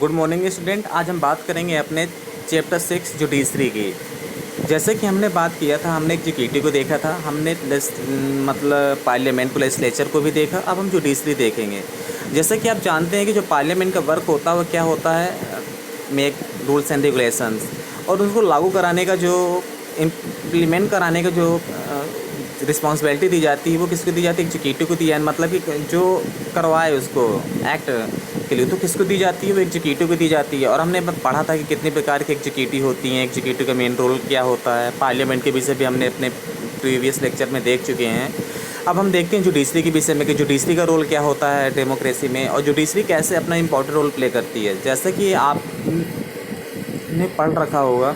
Good morning student. आज हम बात करेंगे अपने चैप्टर 6 जुडिशरी की। जैसे कि हमने बात किया था, हमने एग्जीक्यूटिव को देखा था, हमने मतलब पार्लियामेंट को, लेजिस्लेचर को भी देखा। अब हम जुडिशरी देखेंगे। जैसे कि आप जानते हैं कि जो पार्लियामेंट का वर्क होता है वो क्या होता है, मेक रूल्स एंड रेगुलेशंस, और उनको लागू कराने का जो इम्प्लीमेंट कराने का जो रिस्पॉन्सिबिलिटी दी जाती है वो किसको दी जाती है, एग्जीक्यूटिव को दी जाती है। मतलब कि जो करवाए उसको एक्ट के लिए तो किसको दी जाती है, वो एग्जीक्यूटिव को दी जाती है। और हमने पढ़ा था कि कितने प्रकार की एग्जीक्यूटिव होती हैं, एग्जीक्यूटिव का मेन रोल क्या होता है। पार्लियामेंट के विषय भी हमने अपने प्रीवियस लेक्चर में देख चुके हैं। अब हम देखते हैं जुडिशरी के विषय में कि जुडिशरी का रोल क्या होता है डेमोक्रेसी में, और जुडिशरी कैसे अपना इंपॉर्टेंट रोल प्ले करती है। जैसे कि आपने पढ़ रखा होगा,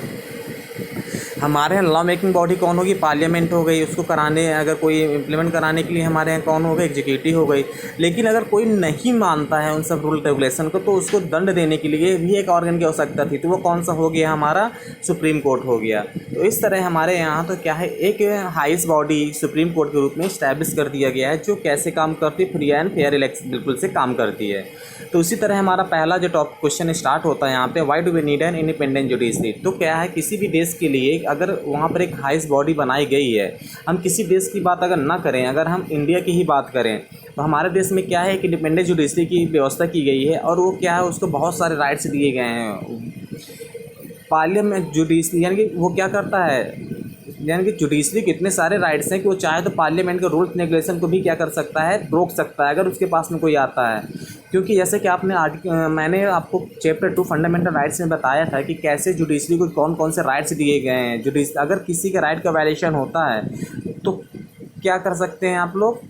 हमारे यहाँ लॉ मेकिंग बॉडी कौन होगी, पार्लियामेंट हो गई। उसको कराने, अगर कोई इम्प्लीमेंट कराने के लिए हमारे यहाँ कौन हो गई, एग्जीक्यूटिव हो गई। लेकिन अगर कोई नहीं मानता है उन सब रूल रेगुलेशन को, तो उसको दंड देने के लिए भी एक ऑर्गन की आवश्यकता थी। तो वो कौन सा हो गया, हमारा सुप्रीम कोर्ट हो गया। तो इस तरह हमारे यहाँ तो क्या है, एक हाईएस्ट बॉडी सुप्रीम कोर्ट के रूप में इस्टेब्लिश कर दिया गया है, जो कैसे काम करती है, फ्री एंड फेयर इलेक्शन बिल्कुल से काम करती है। तो उसी तरह हमारा पहला जो टॉप क्वेश्चन स्टार्ट होता है यहाँ पे, why do we need an independent judiciary. तो क्या है, किसी भी देश के लिए अगर वहाँ पर एक हाईएस्ट बॉडी बनाई गई है, हम किसी देश की बात अगर ना करें, अगर हम इंडिया की ही बात करें, तो हमारे देश में क्या है, एक इंडिपेंडेंट जुडिशरी की व्यवस्था की गई है। और वो क्या है, उसको बहुत सारे राइट्स दिए गए हैं। पार्लियामेंट जुडिशरी यानी कि वो क्या करता है, यानी कि जुडिशरी के इतने सारे राइट्स हैं कि वो चाहे तो पार्लियामेंट के रूल्स रेगुलेशन को भी क्या कर सकता है, रोक सकता है, अगर उसके पास में कोई आता है। क्योंकि जैसे कि मैंने आपको चैप्टर 2 फंडामेंटल राइट्स में बताया था कि कैसे जुडिशरी को कौन कौन से राइट्स दिए गए हैं। अगर किसी के राइट का वायलेशन होता है तो क्या कर सकते हैं आप लोग,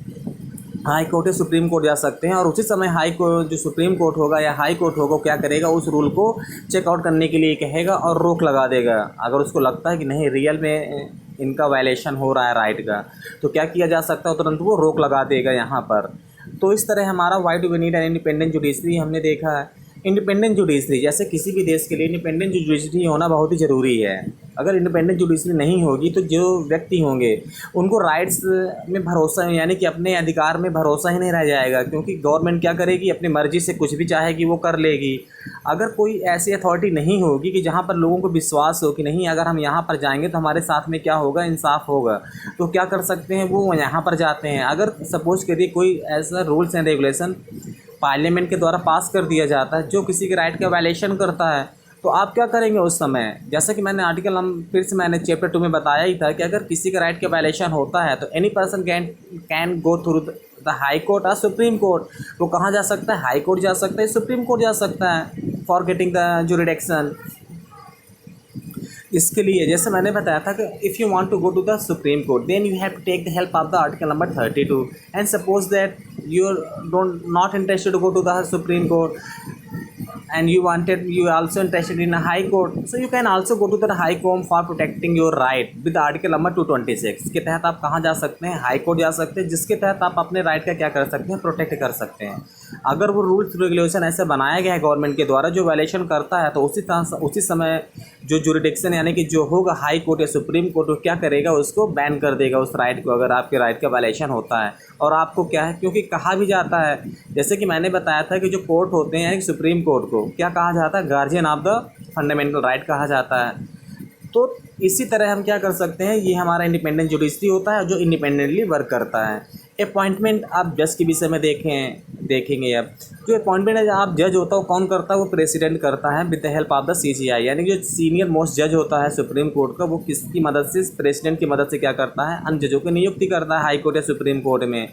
हाई कोर्ट या सुप्रीम कोर्ट जा सकते हैं। और उसी समय हाई कोर्ट, जो सुप्रीम कोर्ट होगा या हाई कोर्ट होगा, क्या करेगा, उस रूल को चेकआउट करने के लिए कहेगा और रोक लगा देगा। अगर उसको लगता है कि नहीं, रियल में इनका वायलेशन हो रहा है राइट का, तो क्या किया जा सकता है, तुरंत वो रोक लगा देगा यहाँ पर। तो इस तरह हमारा why do we need an independent judiciary हमने देखा है। इंडिपेंडेंट जुडिशरी, जैसे किसी भी देश के लिए इंडिपेंडेंट जुडिशरी होना बहुत ही ज़रूरी है। अगर इंडिपेंडेंट जुडिशरी नहीं होगी तो जो व्यक्ति होंगे उनको राइट्स में भरोसा, यानी कि अपने अधिकार में भरोसा ही नहीं रह जाएगा। क्योंकि गवर्नमेंट क्या करेगी, अपनी मर्ज़ी से कुछ भी चाहेगी वो कर लेगी। अगर कोई ऐसी अथॉरिटी नहीं होगी कि जहाँ पर लोगों को विश्वास हो कि नहीं, अगर हम यहाँ पर जाएंगे तो हमारे साथ में क्या होगा, इंसाफ होगा, तो क्या कर सकते हैं, वो यहाँ पर जाते हैं। अगर सपोज करिए कोई ऐसा रूल्स एंड रेगुलेशन पार्लियामेंट के द्वारा पास कर दिया जाता है जो किसी के राइट का वायलेशन करता है, तो आप क्या करेंगे उस समय। जैसा कि मैंने आर्टिकल फिर से मैंने चैप्टर 2 में बताया ही था कि अगर किसी का राइट का वायलेशन होता है तो any person can go through the High court और सुप्रीम कोर्ट। वो कहाँ जा सकता है, हाई कोर्ट जा सकता है, सुप्रीम कोर्ट जा सकता है फॉर गेटिंग द जुरिडिक्शन। इसके लिए जैसे मैंने बताया था कि if you want to go to the Supreme Court, then you have to take the help of the article number 32। And suppose that you are don't not interested to go to the supreme court, and you also interested in a high court, so you can also go to the high court for protecting your right with the article number 226 के तहत आप कहाँ जा सकते हैं, high court जा सकते हैं, जिसके तहत आप अपने राइट का क्या कर सकते हैं, प्रोटेक्ट कर सकते हैं। अगर वो रूल्स रेगुलेशन ऐसे बनाया गया है गवर्नमेंट के द्वारा जो वायलेशन करता है, तो उसी समय जो जुरिडिक्शन यानी कि जो होगा हाई कोर्ट या सुप्रीम कोर्ट, वो क्या करेगा, उसको बैन कर देगा उस राइट को, अगर आपके राइट का वायलेशन होता है। और आपको क्या है, क्योंकि कहा भी जाता है, जैसे कि मैंने बताया था कि जो कोर्ट होते हैं यानी सुप्रीम कोर्ट को क्या कहा जाता है, guardian of the fundamental right कहा जाता है। तो इसी तरह हम क्या कर सकते हैं, ये हमारा इंडिपेंडेंट जुडिशरी होता है जो इंडिपेंडेंटली वर्क करता है। अपॉइंटमेंट आप जज के विषय में देखेंगे। अब जो अपॉइंटमेंट है, आप जज होता है वो कौन करता है, वो प्रेसिडेंट करता है with the help of the CGI. यानी जो सीनियर मोस्ट जज होता है सुप्रीम कोर्ट का, वो किसकी मदद से, प्रेसिडेंट की मदद से क्या करता है, अन्य जजों की नियुक्ति करता है हाई कोर्ट या सुप्रीम कोर्ट में।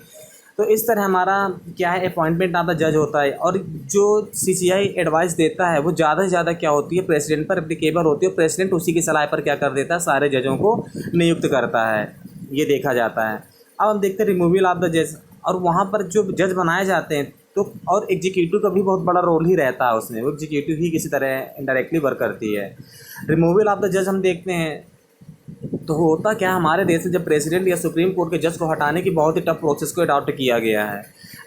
तो इस तरह हमारा क्या है, अपॉइंटमेंट ऑफ द जज होता है। और जो सीजीआई एडवाइस देता है वो ज़्यादा से ज़्यादा क्या होती है, प्रेसिडेंट पर एप्लीकेबल होती है। प्रेसिडेंट उसी की सलाह पर क्या कर देता है, सारे जजों को नियुक्त करता है, ये देखा जाता है। अब हम देखते हैं रिमूवल ऑफ द जज, और वहाँ पर जो जज बनाए जाते हैं तो, और एग्जीक्यूटिव का भी बहुत बड़ा रोल ही रहता है उसमें, वो एग्जीक्यूटिव ही किसी तरह इनडायरेक्टली वर्क करती है। रिमूवल ऑफ द जज हम देखते हैं तो होता क्या, हमारे देश में जब प्रेसिडेंट या सुप्रीम कोर्ट के जज को हटाने की बहुत ही टफ प्रोसेस को अडॉप्ट किया गया है।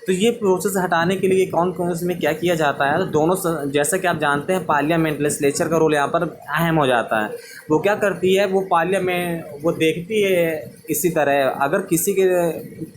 तो ये प्रोसेस हटाने के लिए कौन कौन इसमें क्या किया जाता है, तो दोनों जैसा कि आप जानते हैं पार्लियामेंट लेजिस्लेचर का रोल यहाँ पर अहम हो जाता है। वो क्या करती है, वो पार्लियामेंट वो देखती है, इसी तरह अगर किसी के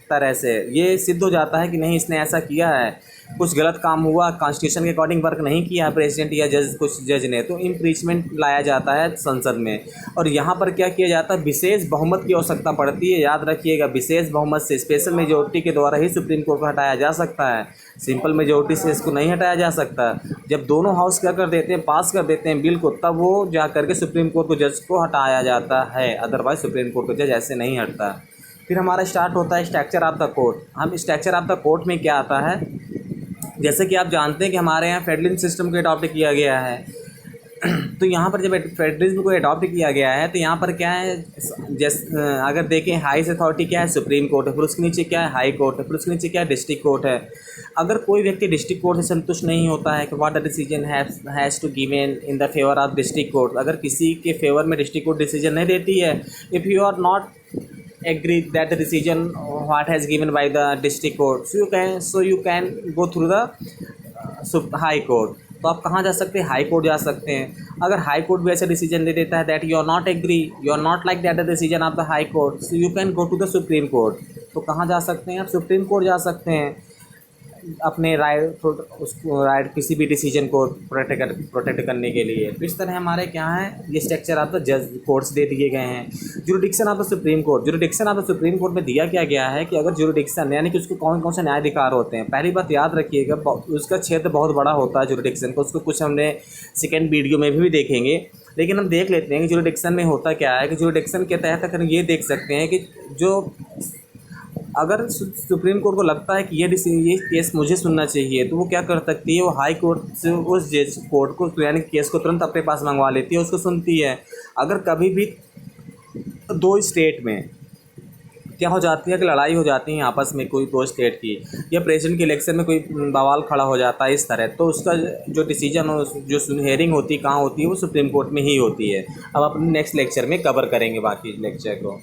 तरह से ये सिद्ध हो जाता है कि नहीं इसने ऐसा किया है कुछ गलत काम हुआ, कॉन्स्टिट्यूशन के अकॉर्डिंग वर्क नहीं किया प्रेसिडेंट या कुछ जज ने, तो इम्पीचमेंट लाया जाता है संसद में। और यहाँ पर क्या किया जाता है, विशेष बहुमत की आवश्यकता पड़ती है। याद रखिएगा, विशेष बहुमत से, स्पेशल मेजोरिटी के द्वारा ही सुप्रीम कोर्ट को हटाया जा सकता है। सिंपल मेजोरिटी से इसको नहीं हटाया जा सकता। जब दोनों हाउस क्या कर देते हैं, पास कर देते हैं बिल को, तब वो जा करके सुप्रीम कोर्ट को जज को हटाया जाता है। अदरवाइज सुप्रीम कोर्ट को जज ऐसे नहीं हटता। फिर हमारा स्टार्ट होता है स्ट्रक्चर ऑफ द कोर्ट। हम स्ट्रक्चर ऑफ द कोर्ट में क्या आता है, जैसे कि आप जानते हैं कि हमारे यहाँ फेडरलिज्म सिस्टम को अडॉप्ट किया गया है। तो यहाँ पर जब फेडरलिज्म को अडॉप्ट किया गया है तो यहाँ पर क्या है, अगर देखें हाईएस्ट अथॉरिटी क्या है, सुप्रीम कोर्ट है। फिर उसके नीचे क्या है, हाई कोर्ट है। फिर उसके नीचे क्या है, डिस्ट्रिक्ट कोर्ट है। अगर कोई व्यक्ति डिस्ट्रिक्ट कोर्ट से संतुष्ट नहीं होता है कि what the decision has to given in the favour of district court, अगर किसी के फेवर में डिस्ट्रिक्ट कोर्ट डिसीजन नहीं देती है, if you are not agree that the decision what has given by the district court, so you can go through the high court। तो आप कहाँ जा सकते हैं, हाई कोर्ट जा सकते हैं। अगर हाई कोर्ट भी ऐसा डिसीजन दे देता है that you are not agree, you are not like that the decision of the High Court, so you can go to the Supreme Court. तो कहाँ जा सकते हैं आप, सुप्रीम कोर्ट जा सकते हैं अपने राइट किसी भी डिसीजन को प्रोटेक्ट करने के लिए। तो इस तरह हमारे क्या है, ये स्ट्रक्चर ऑफ द जज कोर्ट्स दे दिए गए हैं। Jurisdiction of the Supreme court, jurisdiction of the Supreme court में दिया क्या गया है कि अगर जुरिडिक्शन यानी कि उसको कौन कौन से न्यायाधिकार होते हैं। पहली बात याद रखिएगा, उसका क्षेत्र बहुत बड़ा होता है जुरिडिक्शन को, उसको कुछ हमने सेकेंड वीडियो में भी देखेंगे। लेकिन हम देख लेते हैं कि जुरिडिक्शन में होता क्या है कि जुरिडिक्शन के तहत अगर ये देख सकते हैं कि जो अगर सुप्रीम कोर्ट को लगता है कि ये केस मुझे सुनना चाहिए, तो वो क्या कर सकती है, वो हाई कोर्ट से उस जज कोर्ट को यानी केस को तुरंत अपने पास मंगवा लेती है, उसको सुनती है। अगर कभी भी दो स्टेट में क्या हो जाती है कि लड़ाई हो जाती है आपस में कोई दो स्टेट की, या प्रेसिडेंट के इलेक्शन में कोई बवाल खड़ा हो जाता है इस तरह, तो उसका जो डिसीजन हो, जो हेयरिंग होती है कहाँ होती है, वो सुप्रीम कोर्ट में ही होती है। अब अपने नेक्स्ट लेक्चर में कवर करेंगे बाकी लेक्चर को।